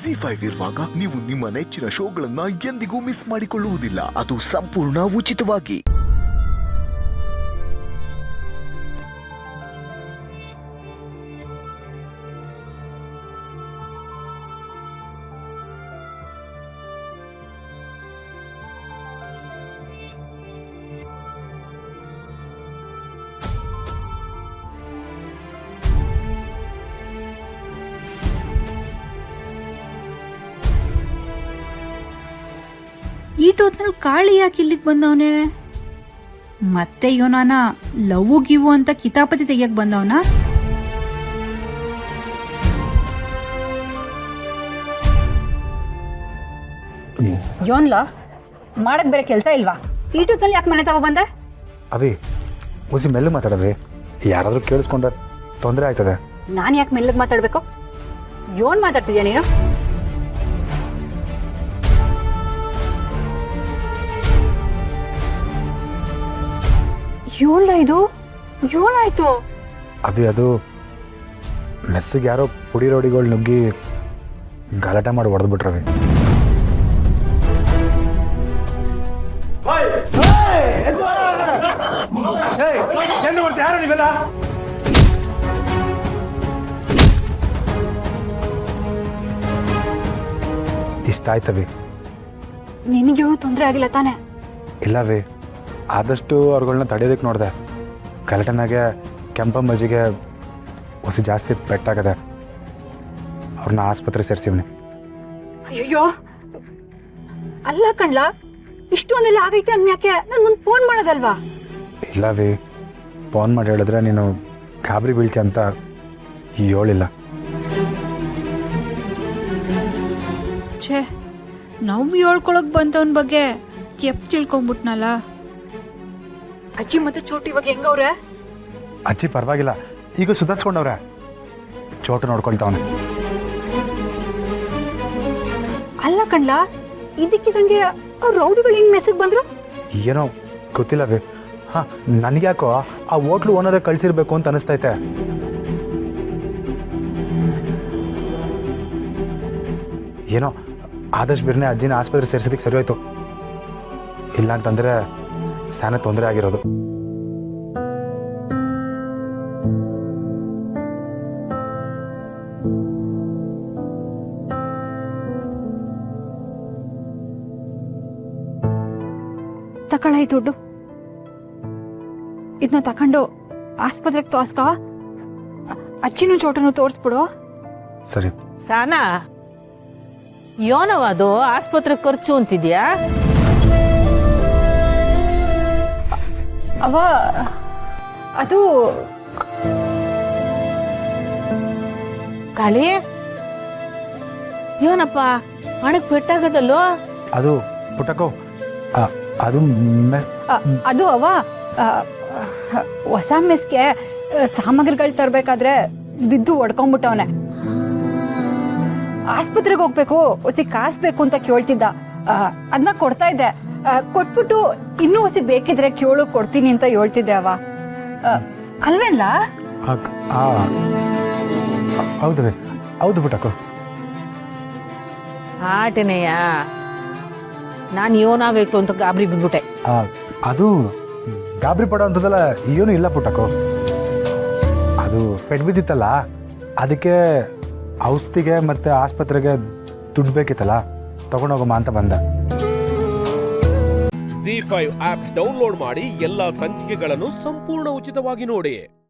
ZEE5 ಇರುವಾಗ ನೀವು ನಿಮ್ಮ ನೆಚ್ಚಿನ ಶೋಗಳನ್ನ ಎಂದಿಗೂ ಮಿಸ್ ಮಾಡಿಕೊಳ್ಳುವುದಿಲ್ಲ. ಅದು ಸಂಪೂರ್ಣ ಉಚಿತವಾಗಿ. ಈ ಟೋತ್ನಲ್ಲಿ ಕಾಳಿ ಯಾಕೆ ಇಲ್ಲಿಗೆ ಬಂದವನೇ? ಮತ್ತೆ ಇವನಾನ ಲವ್ ಗಿವು ಅಂತ ಕಿತಾಪತಿ ತೆಗಿಯಕ್ ಬಂದವನ? ಯೋನ್ಲ ಮಾಡಕ್ ಬೇರೆ ಕೆಲಸ ಇಲ್ವಾ? ಈ ಟೋತ್ನಲ್ಲಿ ಯಾಕೆ ಮನೆ ತಗೋ ಬಂದೆ? ಅವಿ ಮುಸಿ ಮೆಲ್ಲ ಮಾತಾಡವಿ, ಯಾರಾದ್ರೂ ಕೇಳಿಸ್ಕೊಂಡ್ರೆ ತೊಂದರೆ ಆಯ್ತದೆ. ನಾನು ಯಾಕೆ ಮೆಲ್ಲಗೆ ಮಾತಾಡ್ಬೇಕು? ಯೋನ್ ಮಾತಾಡ್ತಿದ್ಯಾ ನೀನು? ಇದು ಏನಾಯ್ತು? ಅಭಿ ಅದು ಮೆಸ್ಸಿಗೆ ಯಾರೋ ಪುಡಿ ರೋಡಿಗಳು ನುಗ್ಗಿ ಗಲಾಟೆ ಮಾಡಿ ಹೊಡೆದ್ಬಿಟ್ರವಿ. ಇಷ್ಟ ಆಯ್ತವಿ. ನಿನಗೆ ತೊಂದರೆ ಆಗಿಲ್ಲ ತಾನೆ? ಇಲ್ಲವೇ, ಆದಷ್ಟು ಅವ್ರುಗಳನ್ನ ತಡೆಯೋದಕ್ಕೆ ನೋಡಿದೆ. ಗಲಾಟೆನಾಗೆ ಕೆಂಪಮ್ಮಜ್ಜಿಗೆ ಹೊಸ ಜಾಸ್ತಿ ಪೆಟ್ಟಾಗದೆ. ಅವ್ರನ್ನ ಆಸ್ಪತ್ರೆ ಸೇರಿಸಿವ್ನಿ. ಅಯ್ಯೋ ಅಲ್ಲ ಕಣ್ಲ, ಇಷ್ಟೊಂದೆಲ್ಲ ಆಗೈತೆ ಅನ್ಯಾಕೆ ನನ್ಗೊಂದು ಫೋನ್ ಮಾಡೋದಲ್ವಾ? ಇಲ್ಲವೇ, ಫೋನ್ ಮಾಡಿ ಹೇಳಿದ್ರೆ ನೀನು ಗಾಬರಿ ಬೀಳ್ತೀಯ ಅಂತ ಹೇಳಿಲ್ಲ. ಛೇ, ನಾವು ಹೇಳ್ಕೊಳಕ್ ಬಂದವನ ಬಗ್ಗೆ ತೆಪ್ ತಿಳ್ಕೊಂಬಿಟ್ನಲ್ಲ. ಅಜ್ಜಿ ಮತ್ತೆ ಚೋಟು ಇವಾಗ ಹೆಂಗವ್ರೆ? ಅಜ್ಜಿ ಪರವಾಗಿಲ್ಲ, ಈಗ ಸುಧಾರಿಸ್ಕೊಂಡವ್ರೆ. ಚೋಟು ನೋಡ್ಕೊಳ್ತಾವನೆ. ಅಲ್ಲ ಕಣ್ಲ, ಇದಕ್ಕಿದಂಗೆ ಅವ್ರ ರೌಡಿಗಳು ಹೆಂಗ್ ಮೆಸೇಜ್ ಬಂದ್ರು? ಏನೋ ಗೊತ್ತಿಲ್ಲವೇ. ಹಾಂ, ನನಗ್ಯಾಕೋ ಆ ಹೋಟ್ಲು ಓನರೇ ಕಳಿಸಿರ್ಬೇಕು ಅಂತ ಅನಿಸ್ತೈತೆ. ಏನೋ ಆದಷ್ಟು ಬಿರ್ನೆ ಅಜ್ಜಿನ ಆಸ್ಪತ್ರೆ ಸೇರಿಸೋದಕ್ಕೆ ಸರಿ ಹೋಯ್ತು. ಇಲ್ಲ ಅಂತಂದರೆ ಸಾನ ತೊಂದರೆ ಆಗಿರೋದು. ತಕೊಳ್ಳಿ ದುಡ್ಡು, ಇದನ್ನ ತಕೊಂಡು ಆಸ್ಪತ್ರೆಗೆ ತೋರ್ಸ್ಕ. ಅಜ್ಜಿನೂ ಚೋಟನು ತೋರಿಸ್ಬಿಡು. ಸರಿ. ಸಾನಾ, ಯೋನವದು ಆಸ್ಪತ್ರೆ ಖರ್ಚು ಅಂತಿದ್ಯಾ? ಅವ ಅದು ಕಾಳಿ, ಏನಪ್ಪ ಹಣಕ್ಕೆ ಪೆಟ್ಟಾಗದಲ್ಲೋ? ಅದು ಪುಟ್ಟಕೋ, ಅದು ಅದು ಅವ ಹೊಸ ಮೆಸ್ಗೆ ಸಾಮಗ್ರಿಗಳು ತರಬೇಕಾದ್ರೆ ಬಿದ್ದು ಒಡ್ಕೊಂಡ್ಬಿಟ್ಟವನೆ. ಆಸ್ಪತ್ರೆಗೆ ಹೋಗ್ಬೇಕು, ಹೊಸಿ ಕಾಸು ಬೇಕು ಅಂತ ಕೇಳ್ತಿದ್ದ. ಅದನ್ನ ಕೊಡ್ತಾ ಇದ್ದೆ. ಕೊಟ್ಬಿಟ್ಟು ಇನ್ನೂ ಹೊಸಿ ಬೇಕಿದ್ರೆ ಕೇಳು, ಕೊಡ್ತೀನಿ ಅಂತ ಹೇಳ್ತಿದ್ದೆ ಅವ. ಅಲ್ವೇಲ್ಲ? ಹೌದು ಹೌದು ಪುಟ್ಟಕೋ. ಆಟನೆಯ ನಾನು ಏನಾಗೈತು ಅಂತ ಗಾಬರಿ ಬಿದ್ಬಿಟ್ಟೆ. ಅದು ಗಾಬರಿ ಪಡೋ ಅಂಥದ್ದೆಲ್ಲ ಏನೂ ಇಲ್ಲ ಪುಟ್ಟಕೋ. ಅದು ಪೆಟ್ ಬಿದ್ದಿತ್ತಲ್ಲ, ಅದಕ್ಕೆ ಔಷಧಿಗೆ ಮತ್ತು ಆಸ್ಪತ್ರೆಗೆ ದುಡ್ಡು ಬೇಕಿತ್ತಲ್ಲ, ತಗೊಂಡೋಗಮ್ಮ ಅಂತ ಬಂದ. ZEE5 ಆಪ್ ಡೌನ್ಲೋಡ್ ಮಾಡಿ ಎಲ್ಲಾ ಸಂಚಿಕೆಗಳನ್ನು ಸಂಪೂರ್ಣ ಉಚಿತವಾಗಿ ನೋಡಿ.